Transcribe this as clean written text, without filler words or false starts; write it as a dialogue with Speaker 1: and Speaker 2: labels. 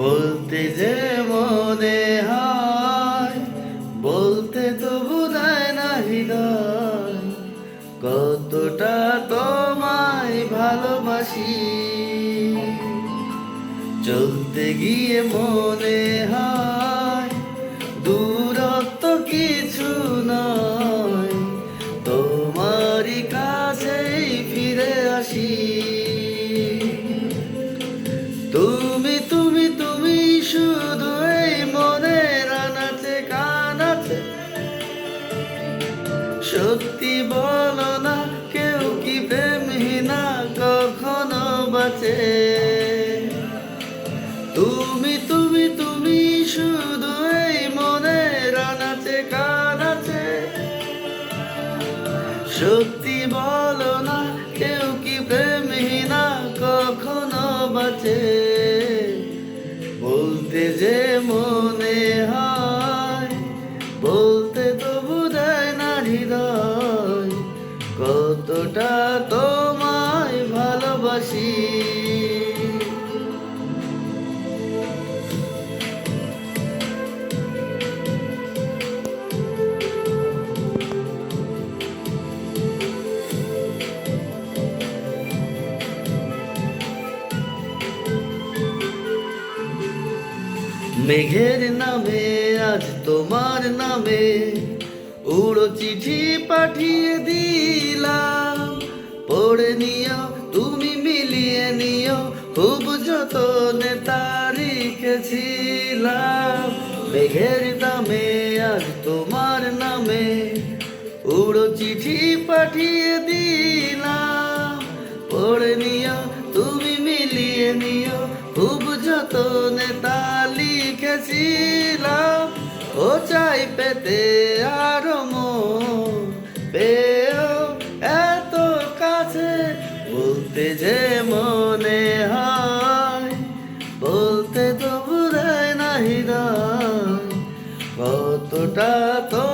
Speaker 1: বলতে যে মনে হয়, বলতে তো বোঝায় না হৃদয়, কতটা তোমায় ভালোবাসি। চলতে গিয়ে মনে হয় দূরত্ব কিছু নয়, তোমারই কাছেই ফিরে আসি। তুমি তুমি তুমি শুধু এই মনের আনাচে কানাচে, সত্যি বলো না কেউ কি প্রেমহীনা কখনো বাঁচে। তুমি তুমি তুমি শুধু এই মনের আনাচে কানাচে, সত্যি বলো না কেউ কি প্রেমহীনা কখনো বাঁচে। বলতে যে মনে হয়, বলতে তো বোঝায় না হৃদয়, কতটা তোমায় ভালোবাসি। মেঘের নামে আজ তোমার নামে উড়ো চিঠি পাঠিয়ে দিলাম, পড়ে নিও তুমি মিলিয়ে নিও, খুব যতনে তারিখেছিলাম। মেঘের নামে আজ তোমার নামে উড়ো চিঠি পাঠিয়ে দিলাম, পড়ে নিও তুমি মিলিয়ে নিও, খুব যতনে তা লিখেছিলাম। ও চাই পেতে আরো মন পেও এত কাছে, বলতে যে মনে হয়, বলতে তো বোঝায় না হৃদয়, কতটা তো